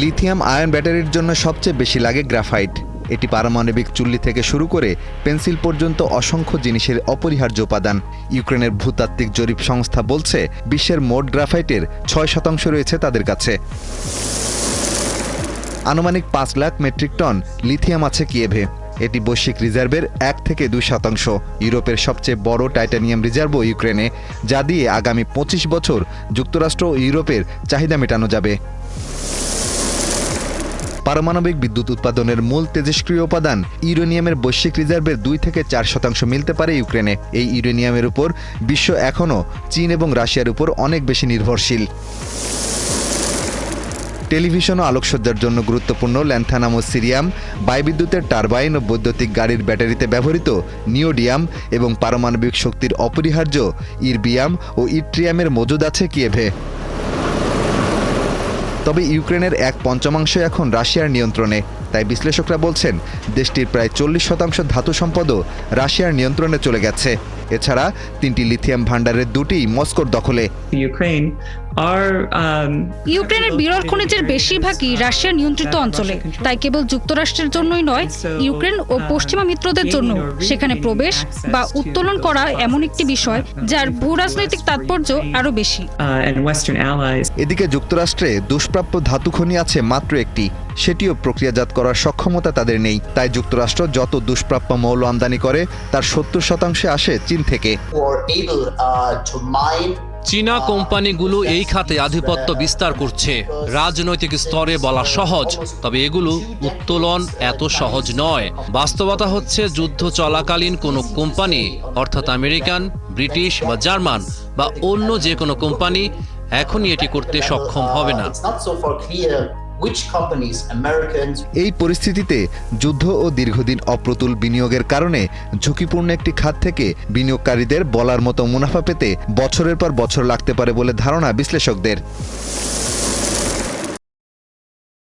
Lithium ion ব্যাটারির জন্য সবচেয়ে বেশি লাগে গ্রাফাইট। এটি পারমাণবিক চুল্লি থেকে শুরু করে পেন্সিল পর্যন্ত অসংখ্য জিনিসের অপরিহার্য উপাদান। ইউক্রেনের ভূতাত্ত্বিক জরিপ সংস্থা বলছে বিশ্বের মোট গ্রাফাইটের 6% রয়েছে তাদের কাছে। আনুমানিক 5 লাখ মেট্রিক টন লিথিয়াম আছে কিয়েভে। এটি বৈশ্বিক রিজার্ভের 1 থেকে 2%। ইউরোপের সবচেয়ে বড় টাইটানিয়াম রিজার্ভও ইউক্রেনে, যা দিয়ে আগামী 25 বছর যুক্তরাষ্ট্র ও ইউরোপের চাহিদা মেটানো যাবে। পারমাণবিক বিদ্যুৎ উৎপাদনের মূল তেজস্ক্রিয় উপাদান ইউরেনিয়ামের বৈশ্বিক রিজার্ভের 2 থেকে 4% মিলতে পারে ইউক্রেনে। এই ইউরেনিয়ামের উপর বিশ্ব এখনও চীন এবং রাশিয়ার উপর অনেক বেশি নির্ভরশীল। টেলিভিশন ও আলোকসজ্জার জন্য গুরুত্বপূর্ণ ল্যান্থানাম ও সিরিয়াম, বায়ুবিদ্যুতের টারবাইন ও বৈদ্যুতিক গাড়ির ব্যাটারিতে ব্যবহৃত নিওডিয়াম এবং পারমাণবিক শক্তির অপরিহার্য ইরবিয়াম ও ইট্রিয়ামের মজুদ আছে কিয়েভে। তবে ইউক্রেনের 1/5 এখন রাশিয়ার নিয়ন্ত্রণে। তাই বিশ্লেষকরা বলছেন দেশটির প্রায় 40% ধাতু সম্পদও রাশিয়ার নিয়ন্ত্রণে চলে গেছে। এছাড়া 3টি লিথিয়াম ভান্ডারের 2টিই মস্কোর দখলে। ইউক্রেনের বিরল খনিজের বেশিরভাগই রাশিয়ার নিয়ন্ত্রিত অঞ্চলে। তাই কেবল যুক্তরাষ্ট্রের জন্যই নয়, ইউক্রেন ও পশ্চিমা মিত্রদের জন্য সেখানে প্রবেশ বা উত্তোলন করা এমন একটি বিষয় যার ভূরাজনৈতিক তাৎপর্য আরও বেশি। এদিকে যুক্তরাষ্ট্রে দুষ্প্রাপ্য ধাতু খনি আছে মাত্র একটি, সেটিও প্রক্রিয়াজাত করার সক্ষমতা তাদের নেই। তাই যুক্তরাষ্ট্র যত দুষ্প্রাপ্য মৌল আমদানি করে তার 70% আসে চীন থেকে। চীনা কোম্পানিগুলো এই খাতে আধিপত্য বিস্তার করছে। রাজনৈতিক স্তরে বলা সহজ, তবে এগুলো উত্তোলন এত সহজ নয়। বাস্তবতা হচ্ছে যুদ্ধ চলাকালীন কোনো কোম্পানি, অর্থাৎ আমেরিকান, ব্রিটিশ বা জার্মান বা অন্য যে কোনো কোম্পানি এখনই এটি করতে সক্ষম হবে না। এই পরিস্থিতিতে যুদ্ধ ও দীর্ঘদিন অপ্রতুল বিনিয়োগের কারণে ঝুঁকিপূর্ণ একটি খাত থেকে বিনিয়োগকারীদের বলার মতো মুনাফা পেতে বছরের পর বছর লাগতে পারে বলে ধারণা বিশ্লেষকদের।